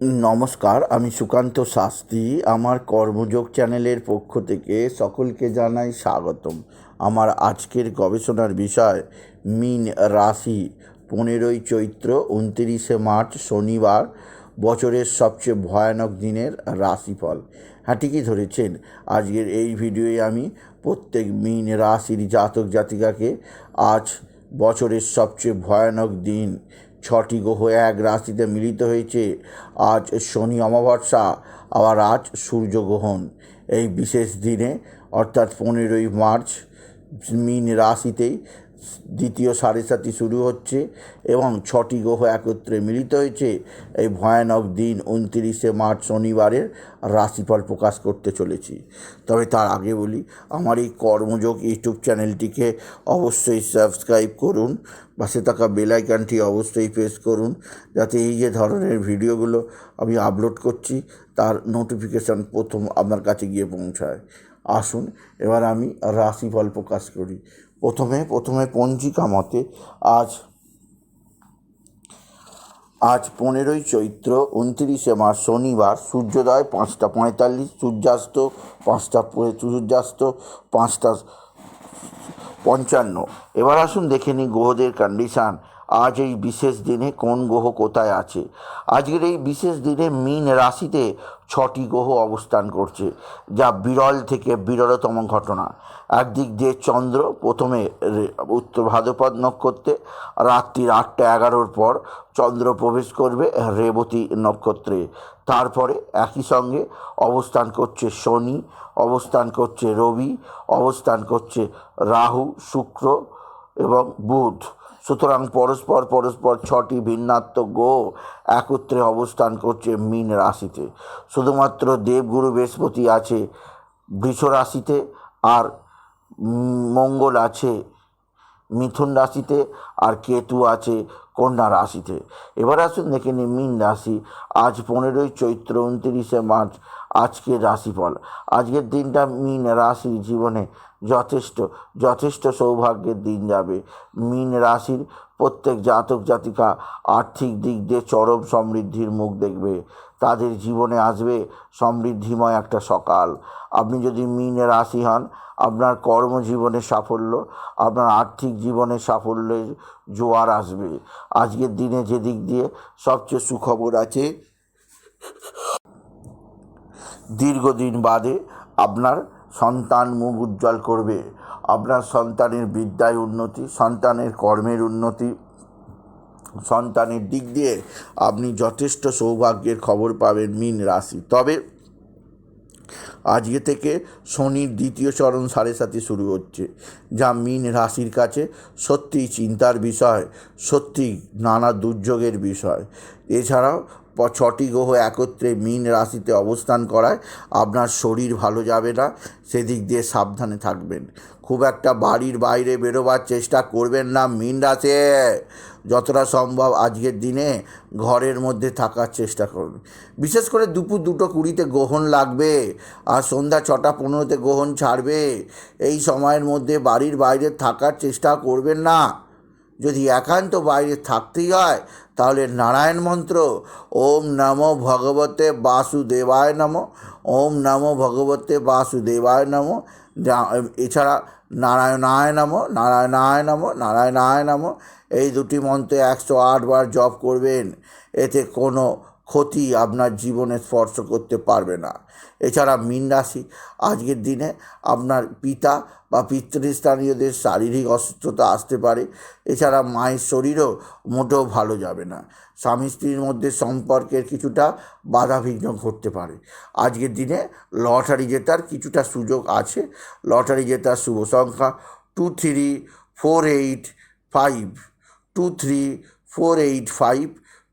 নমস্কার, আমি সুকান্ত শাস্ত্রী। আমার কর্মযোগ চ্যানেলের পক্ষ থেকে সকলকে জানাই স্বাগতম। আমার আজকের গবেষণার বিষয় মীন রাশি, 15ই চৈত্র 29শে মার্চ শনিবার, বছরের সবচেয়ে ভয়ানক দিনের রাশিফল। হ্যাঁ, ঠিকই ধরেছেন। আজকের এই ভিডিওয়ে আমি প্রত্যেক মীন রাশির জাতক জাতিকাকে আজ বছরের সবচেয়ে ভয়ানক দিন, 6টি গ্রহ এক রাশিতে মিলিত হয়েছে। আজ শনি অমাবস্যা, আবার আজ সূর্যগ্রহণ। এই বিশেষ দিনে অর্থাৎ 15ই মার্চ মীন রাশিতেই দ্বিতীয় সাড়ে শুরু হচ্ছে এবং 6টি গ্রহ একত্রে মিলিত হয়েছে। এই ভয়ানক দিন 29শে মার্চ শনিবারের রাশিফল প্রকাশ করতে চলেছি। তবে তার আগে বলি, আমার এই কর্মযোগ ইউটিউব চ্যানেলটিকে অবশ্যই সাবস্ক্রাইব করুন, পাশে থাকা বেল আইকনটি অবশ্যই প্রেস করুন, যাতে এই যে ধরনের ভিডিওগুলো আমি আপলোড করছি তার নোটিফিকেশান প্রথম আপনার কাছে গিয়ে পৌঁছায়। আসুন এবার আমি রাশিফল প্রকাশ করি। প্রথমে পঞ্জিকা মতে আজ 15ই চৈত্র 29শে মার্চ শনিবার, সূর্যোদয় 5টা 45, সূর্যাস্ত 5টা 55। এবার আসুন দেখে নিই গ্রহদের কন্ডিশান। আজ এই বিশেষ দিনে কোন গ্রহ কোথায় আছে। আজকের এই বিশেষ দিনে মীন রাশিতে 6টি গ্রহ অবস্থান করছে, যা বিরল থেকে বিরলতম ঘটনা। একদিক দিয়ে চন্দ্র প্রথমে উত্তর ভাদ্রপদ নক্ষত্রে, রাত্রির 8টা 11 পর চন্দ্র প্রবেশ করবে রেবতী নক্ষত্রে। তারপরে একই সঙ্গে অবস্থান করছে শনি, অবস্থান করছে রবি, অবস্থান করছে রাহু, শুক্র এবং বুধ। সুতরাং পরস্পর 6টি ভিন্নাত্মক গ্রহ একত্রে অবস্থান করছে মীন রাশিতে। শুধুমাত্র দেবগুরু বৃহস্পতি আছে বৃষ রাশিতে, আর মঙ্গল আছে মিথুন রাশিতে, আর কেতু আছে কন্যা রাশিতে। এবার আসুন দেখে নিই মীন রাশি। আজ 15ই চৈত্র 29শে মার্চ আজকের রাশিফল। আজকের দিনটা মীন রাশির জীবনে যথেষ্ট সৌভাগ্যের দিন যাবে। মীন রাশির প্রত্যেক জাতক জাতিকা আর্থিক দিক দিয়ে চরম সমৃদ্ধির মুখ দেখবে। তাদের জীবনে আসবে সমৃদ্ধিময় একটা সকাল। আপনি যদি মীন রাশি হন, আপনার কর্মজীবনে সাফল্য, আপনার আর্থিক জীবনে সাফল্যের জোয়ার আসবে। আজকের দিনে যে দিক দিয়ে সবচেয়ে সুখবর আছে, দীর্ঘদিন বাদে আপনার সন্তান মুখ উজ্জ্বল করবে। আপনার সন্তানের বিদ্যায় উন্নতি, সন্তানের কর্মের উন্নতি, সন্তানের দিক দিয়ে আপনি যথেষ্ট সৌভাগ্যের খবর পাবেন মীন রাশি। তবে আজকে থেকে শনির দ্বিতীয় চরণ 7:30 শুরু হচ্ছে, যা মীন রাশির কাছে সত্যিই চিন্তার বিষয়, সত্যি নানা দুর্যোগের বিষয়। এছাড়াও 6টি গ্রহ একত্রে মীন রাশিতে অবস্থান করায় আপনার শরীর ভালো যাবে না, সেদিক দিয়ে সাবধানে থাকবেন। খুব একটা বাড়ির বাইরে বেরোবার চেষ্টা করবেন না মীন রাশি। যতটা সম্ভব আজকের দিনে ঘরের মধ্যে থাকার চেষ্টা করুন। বিশেষ করে দুপুর 2:20 গ্রহণ লাগবে, আর সন্ধ্যা 6টা 15 গ্রহণ ছাড়বে। এই সময়ের মধ্যে বাড়ির বাইরে থাকার চেষ্টা করবেন না। যদি একান্ত বাইরে থাকতেই হয় তাহলে নারায়ণ মন্ত্র, ওম নমো ভগবতে বাসুদেবায় নমঃ, ওম নমো ভগবতে বাসুদেবায় নমঃ, এছাড়া নারায়ণায় নমঃ, নারায়ণায় নমঃ, নারায়ণায় নমঃ, এই দুটি মন্ত্রে 108 বার জপ করবেন। এতে কোনো ক্ষতি আপনার জীবনে স্পর্শ করতে পারবে না। এছাড়া মীন রাশি, আজকের দিনে আপনার পিতা বা পিতৃস্থানীয়দের শারীরিক অসুস্থতা আসতে পারে। এছাড়া মায়ের শরীরও মোটেও ভালো যাবে না। স্বামী স্ত্রীর মধ্যে সম্পর্কের কিছুটা বাধাবিঘ্ন ঘটতে পারে। আজকের দিনে লটারি জেতার কিছুটা সুযোগ আছে। লটারি জেতার শুভ সংখ্যা 23485, 23485,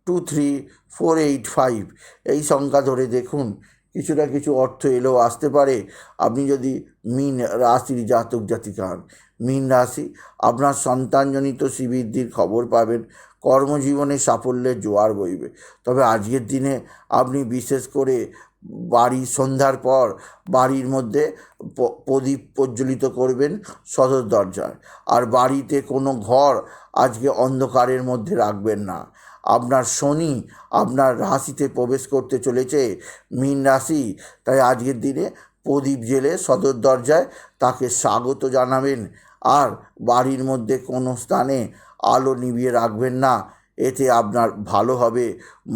23485। এই সংখ্যা ধরে দেখুন, কিছু না কিছু অর্থ এলেও আসতে পারে আপনি যদি মীন রাশির জাতক জাতিকা হন। মীন রাশি, আপনার সন্তানজনিত শ্রীবৃদ্ধির খবর পাবেন। কর্মজীবনে সাফল্যের জোয়ার বইবে। তবে আজকের দিনে আপনি বিশেষ করে সন্ধ্যার পর বাড়ির মধ্যে প্রদীপ প্রজ্বলিত করবেন সদর দরজায়। আর বাড়িতে কোনো ঘর আজকে অন্ধকারের মধ্যে রাখবেন না। আপনার শনি আপনার রাশিতে প্রবেশ করতে চলেছে, মীন রাশি। তাই আজকের দিনে প্রদীপ জেলে সদর দরজায় তাকে স্বাগত জানাবেন। আর বাড়ির মধ্যে কোনো স্থানে আলো নিভিয়ে রাখবেন না, এতে আপনার ভালো হবে,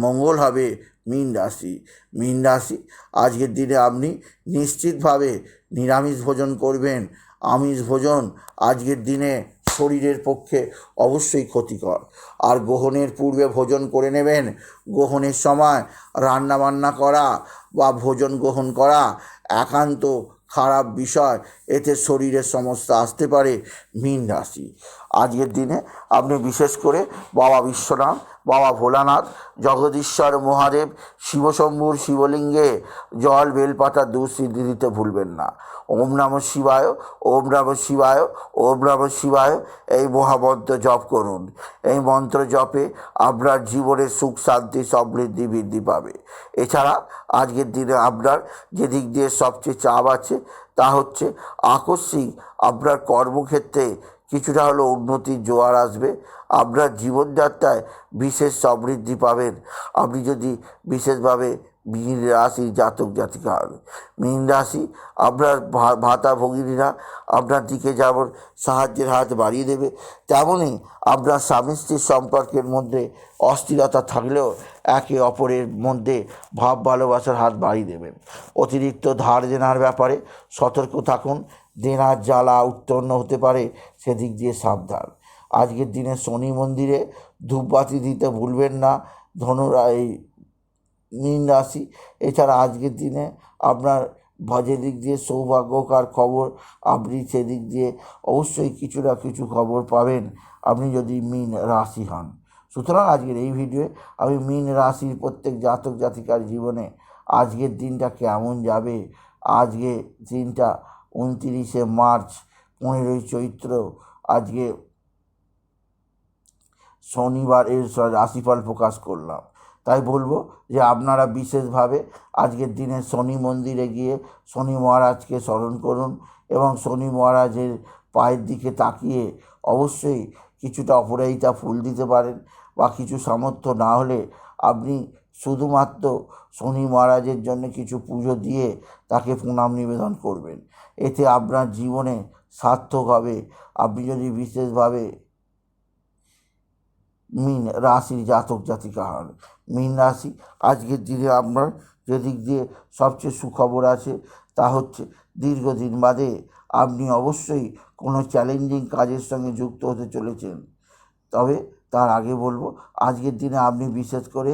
মঙ্গল হবে। মীন রাশি, মীন রাশি, আজকের দিনে আপনি নিশ্চিতভাবে নিরামিষ ভোজন করবেন। আমিষ ভোজন আজকের দিনে শরীরের পক্ষে অবশ্যই ক্ষতিকর। আর গ্রহণের পূর্বে ভোজন করে নেবেন। গ্রহণের সময় রান্নাবান্না করা বা ভোজন গ্রহণ করা একান্ত খারাপ বিষয়, এতে শরীরের সমস্যা আসতে পারে। মীন রাশি, আজকের দিনে আপনি বিশেষ করে বাবা বিশ্বনাথ, বাবা ভোলানাথ, জগদীশ্বর মহাদেব, শিবশম্ভুর শিবলিঙ্গে জল বেলপাতা দুঃসিদ্ধি দিতে ভুলবেন না। ওম নমঃ শিবায়, ওম নমঃ শিবায়, ওম নমঃ শিবায় এই মহামন্ত্র জপ করুন। এই মন্ত্র জপে আপনার জীবনের সুখ শান্তি সমৃদ্ধি বৃদ্ধি পাবে। এছাড়া আজকের দিনে আপনার যে দিক দিয়ে সবচেয়ে চাপ আছে তা হচ্ছে আকস্মিক আপনার কর্মক্ষেত্রে কিছুটা হলেও উন্নতির জোয়ার আসবে। আপনার জীবনযাত্রায় বিশেষ সমৃদ্ধি পাবেন। আপনি যদি বিশেষভাবে মীন রাশির জাতক জাতিকা হন, মীন রাশি, আপনার ভাতা ভগিনীরা আপনার দিকে যেমন সাহায্যের হাত বাড়িয়ে দেবে, তেমনই আপনার স্বামী স্ত্রীর সম্পর্কের মধ্যে অস্থিরতা থাকলেও একে অপরের মধ্যে ভাব ভালোবাসার হাত বাড়িয়ে দেবেন। অতিরিক্ত ধার দেনার ব্যাপারে সতর্ক থাকুন, দেনার জ্বালা উত্তীর্ণ হতে পারে, সেদিক দিয়ে সাবধান। আজকের দিনে শনি মন্দিরে ধূপবাতি দিতে ভুলবেন না এই মীন রাশি। এছাড়া আজকের দিনে আপনার যেদিক দিয়ে সৌভাগ্যকর খবর, আপনি সেদিক দিয়ে অবশ্যই কিছু না কিছু খবর পাবেন আপনি যদি মীন রাশি হন। সুতরাং আজকের এই ভিডিওয়ে আমি মীন রাশির প্রত্যেক জাতক জাতিকার জীবনে আজকের দিনটা কেমন যাবে, আজকে দিনটা 29শে মার্চ, 15ই চৈত্র, আজকে শনিবার এর রাশিফল প্রকাশ করলাম। তাই বলবো যে আপনারা বিশেষভাবে আজকের দিনে শনি মন্দিরে গিয়ে শনি মহারাজকে স্মরণ করুন এবং শনি মহারাজের পায়ের দিকে তাকিয়ে অবশ্যই কিছুটা অপরাজিতা ফুল দিতে পারেন, বা কিছু সামর্থ্য না হলে আপনি শুধুমাত্র শনি মহারাজের জন্য কিছু পুজো দিয়ে তাকে প্রণাম নিবেদন করবেন। এতে আপনার জীবনে সার্থক হবে। আপনি যদি বিশেষভাবে মীন রাশির জাতক জাতিকা হন। মীন রাশি, আজকের দিনে আপনার যেদিক দিয়ে সবচেয়ে সুখবর আছে তা হচ্ছে দীর্ঘদিন বাদে আপনি অবশ্যই কোনো চ্যালেঞ্জিং কাজের সঙ্গে যুক্ত হতে চলেছেন। তবে তার আগে বলবো, আজকের দিনে আপনি বিশেষ করে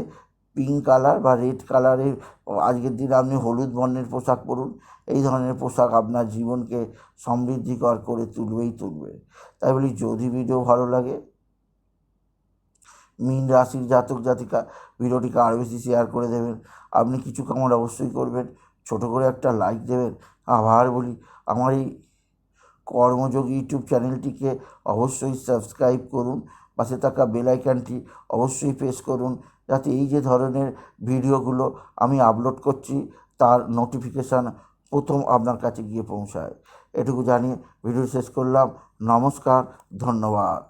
পিঙ্ক কালার বা রেড কালারের, আজকের দিনে আপনি হলুদ বর্ণের পোশাক পরুন। এই ধরনের পোশাক আপনার জীবনকে সমৃদ্ধিকর করে তুলবে। তাই বলি, যদি ভিডিও ভালো লাগে মীন রাশির জাতক জাতিকা, ভিডিওটিকে আরও বেশি শেয়ার করে দেবেন। আপনি কিছু কামড় অবশ্যই করবেন, ছোট করে একটা লাইক দেবেন। আবার বলি, আমার এই কর্মযোগ ইউটিউব চ্যানেলটিকে অবশ্যই সাবস্ক্রাইব করুন, পাশে থাকা বেল আইকনটি অবশ্যই প্রেস করুন, যাতে এই যে ধরনের ভিডিওগুলো আমি আপলোড করছি তার নোটিফিকেশান প্রথম আপনার কাছে গিয়ে পৌঁছায়। এটুকু জানিয়ে ভিডিও শেষ করলাম। নমস্কার, ধন্যবাদ।